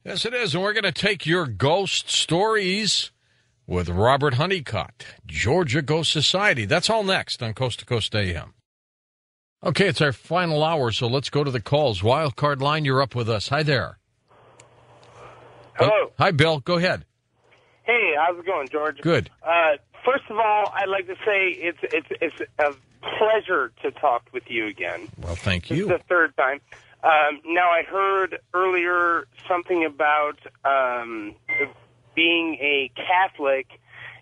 Yes, it is, and we're going to take your ghost stories with Robert Honeycutt, Georgia Ghost Society. That's all next on Coast to Coast AM. Okay, it's our final hour, so let's go to the calls. Wildcard line, you're up with us. Hi there. Hello. Hi, Bill. Go ahead. Hey, how's it going, George? Good. First of all, I'd like to say it's a pleasure to talk with you again. Well, thank you. It's the third time. Now, I heard earlier something about being a Catholic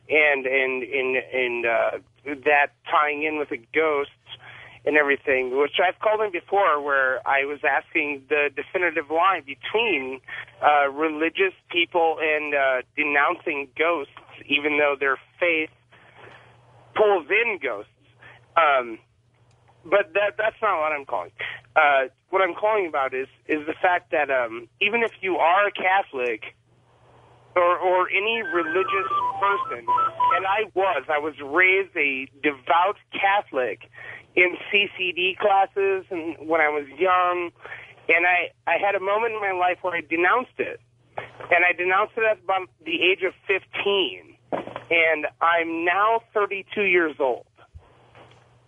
and that tying in with the ghosts and everything, which I've called in before, where I was asking the definitive line between religious people and denouncing ghosts, even though their faith pulls in ghosts. But that's not what I'm calling. What I'm calling about is the fact that even if you are a Catholic or any religious person, and I was raised a devout Catholic in CCD classes and when I was young, and I had a moment in my life where I denounced it. And I denounced it at about the age of 15. And I'm now 32 years old.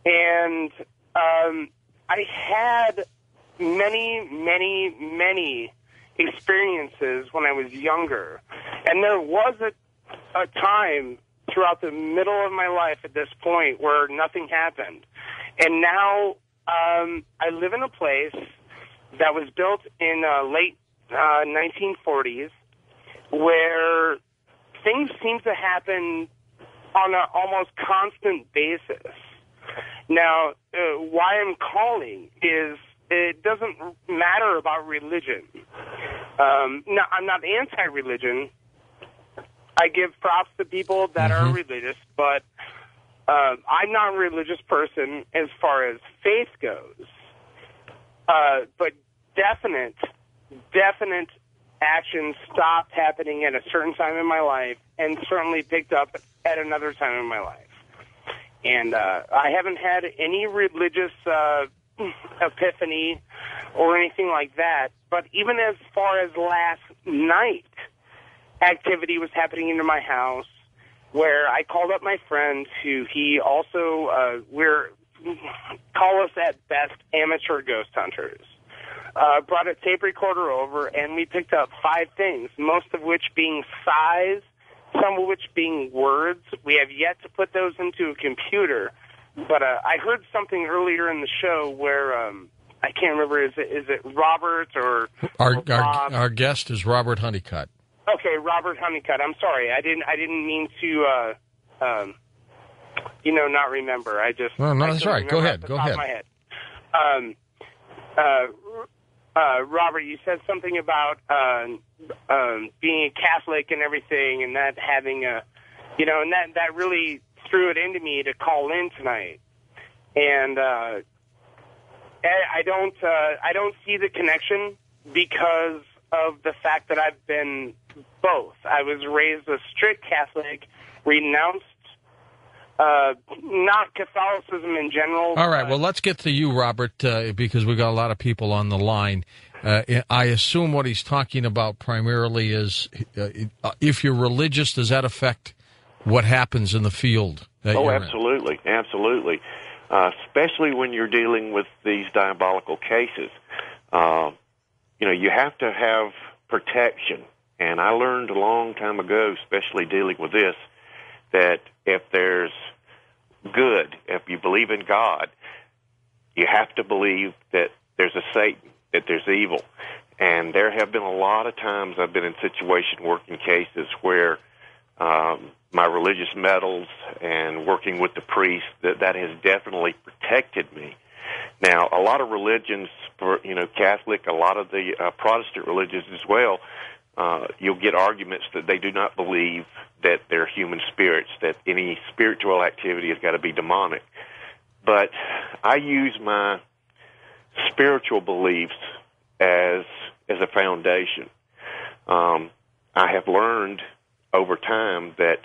And I had many experiences when I was younger. And there was a time throughout the middle of my life at this point where nothing happened. And now I live in a place that was built in late 1940s where things seem to happen on an almost constant basis. Now, why I'm calling is it doesn't matter about religion. No, I'm not anti-religion. I give props to people that are religious, but I'm not a religious person as far as faith goes. But definite actions stopped happening at a certain time in my life and certainly picked up at another time in my life. And I haven't had any religious epiphany or anything like that. But even as far as last night, activity was happening in my house where I called up my friend who he also, call us at best amateur ghost hunters. Brought a tape recorder over, and we picked up 5 things, most of which being size, some of which being words. We have yet to put those into a computer. But I heard something earlier in the show where I can't remember, is it Robert or Bob? Our guest is Robert Honeycutt. Okay, Robert Honeycutt. I'm sorry. I didn't mean to not remember. No, that's right. Go ahead. Go ahead. My head. Robert, you said something about being a Catholic and everything, and that having and that really threw it into me to call in tonight. And I don't see the connection because of the fact that I've been both. I was raised a strict Catholic, renounced not Catholicism in general. All right, well, let's get to you, Robert, because we've got a lot of people on the line. I assume what he's talking about primarily is if you're religious, does that affect what happens in the field? Oh, absolutely, absolutely. Especially when you're dealing with these diabolical cases. You have to have protection. And I learned a long time ago, especially dealing with this, that if there's good, if you believe in God, you have to believe that there's a Satan, that there's evil. And there have been a lot of times I've been in situation working cases where my religious medals and working with the priest, that has definitely protected me. Now, a lot of religions, Catholic, a lot of the Protestant religions as well, you'll get arguments that they do not believe that they're human spirits, that any spiritual activity has got to be demonic. But I use my spiritual beliefs as a foundation. I have learned over time that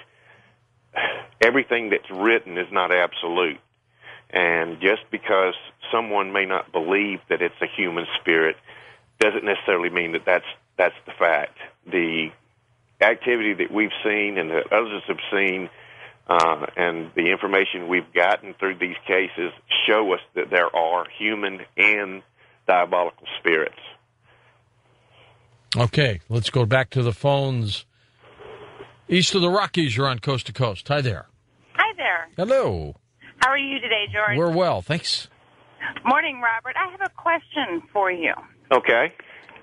everything that's written is not absolute. And just because someone may not believe that it's a human spirit doesn't necessarily mean that that's the fact. the activity that we've seen and that others have seen, and the information we've gotten through these cases show us that there are human and diabolical spirits. Okay, let's go back to the phones. East of the Rockies, you're on Coast to Coast. Hi there. Hi there. Hello. How are you today, George? We're well, thanks. Morning, Robert. I have a question for you. Okay.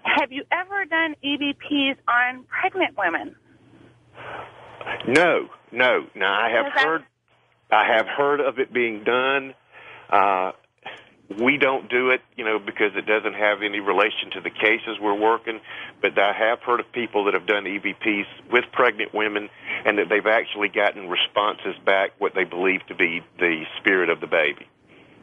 Have you ever done EVPs on pregnant women? No. Now, I have heard of it being done. We don't do it, because it doesn't have any relation to the cases we're working. But I have heard of people that have done EVPs with pregnant women, and that they've actually gotten responses back, what they believe to be the spirit of the baby.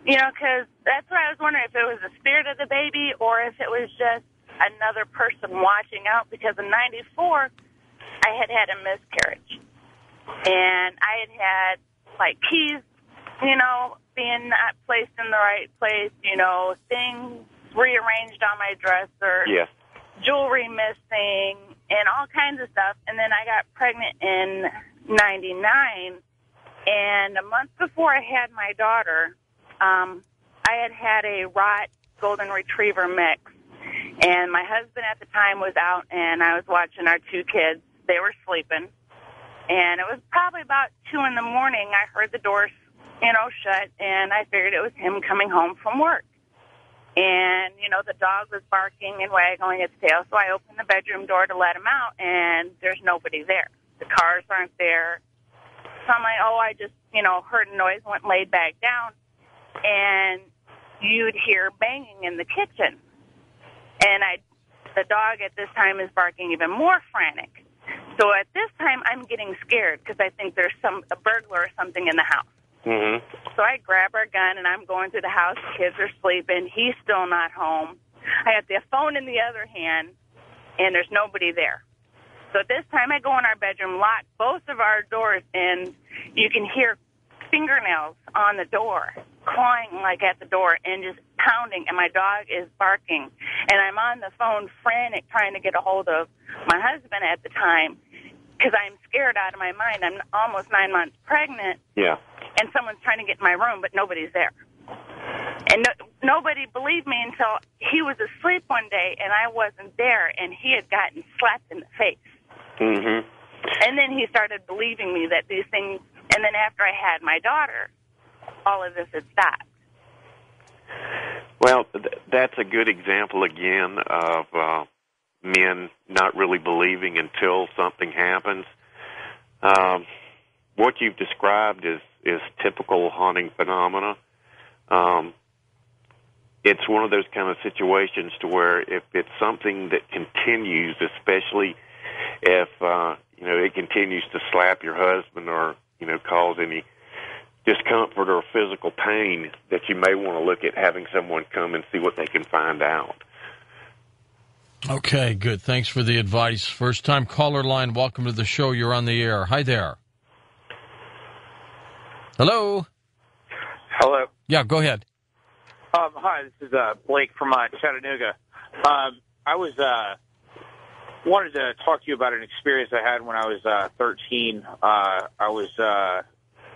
Because that's what I was wondering, if it was the spirit of the baby or if it was just another person watching out. Because in '94, I had a miscarriage, and I had keys, being not placed in the right place, things rearranged on my dresser, yes, jewelry missing, and all kinds of stuff. And then I got pregnant in '99, and a month before I had my daughter, I had a Rot Golden Retriever mix. And my husband at the time was out, and I was watching our two kids. They were sleeping. And it was probably about 2 in the morning. I heard the doors, shut, and I figured it was him coming home from work. And, the dog was barking and waggling its tail, so I opened the bedroom door to let him out, and there's nobody there. The cars aren't there. So I'm like, I just, heard a noise, went and laid back down, and you'd hear banging in the kitchen. And the dog at this time is barking even more frantic. So at this time, I'm getting scared because I think there's a burglar or something in the house. Mm-hmm. So I grab our gun, and I'm going through the house. The kids are sleeping. He's still not home. I have the phone in the other hand, and there's nobody there. So at this time, I go in our bedroom, lock both of our doors, and you can hear fingernails on the door, clawing at the door, and just pounding, and my dog is barking. And I'm on the phone frantic trying to get a hold of my husband at the time because I'm scared out of my mind. I'm almost 9 months pregnant. Yeah. And someone's trying to get in my room, but nobody's there. And nobody believed me until he was asleep one day, and I wasn't there, and he had gotten slapped in the face. Mm-hmm. And then he started believing me that these things, and then after I had my daughter, all of this had stopped. Well, that's a good example, again, of men not really believing until something happens. What you've described is typical haunting phenomena. It's one of those kind of situations to where if it's something that continues, especially if, it continues to slap your husband or, cause any discomfort or physical pain, that you may want to look at having someone come and see what they can find out. Okay, good. Thanks for the advice. First-time caller line, welcome to the show. You're on the air. Hi there. Hello? Hello. Yeah, go ahead. Hi, this is Blake from Chattanooga. I was wanted to talk to you about an experience I had when I was 13. I was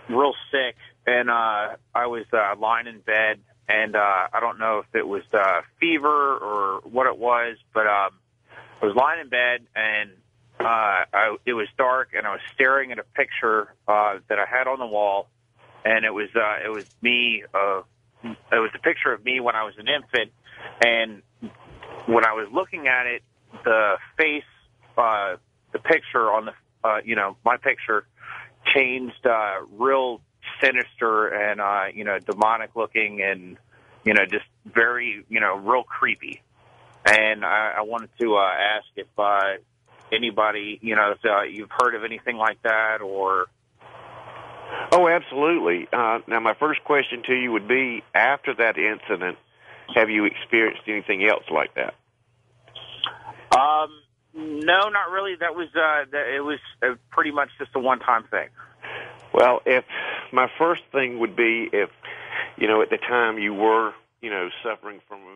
real sick, and I was lying in bed, and I don't know if it was fever or what it was, but I was lying in bed, and it was dark, and I was staring at a picture that I had on the wall, and it was me. It was a picture of me when I was an infant, and when I was looking at it, the face, the picture on the, my picture changed real sinister and, demonic looking and, just very, real creepy. And I wanted to ask if anybody, if you've heard of anything like that or... Oh, absolutely. Now, my first question to you would be, after that incident, have you experienced anything else like that? No, not really. That was it was pretty much just a one-time thing. Well, if my first thing would be if, at the time you were, suffering from a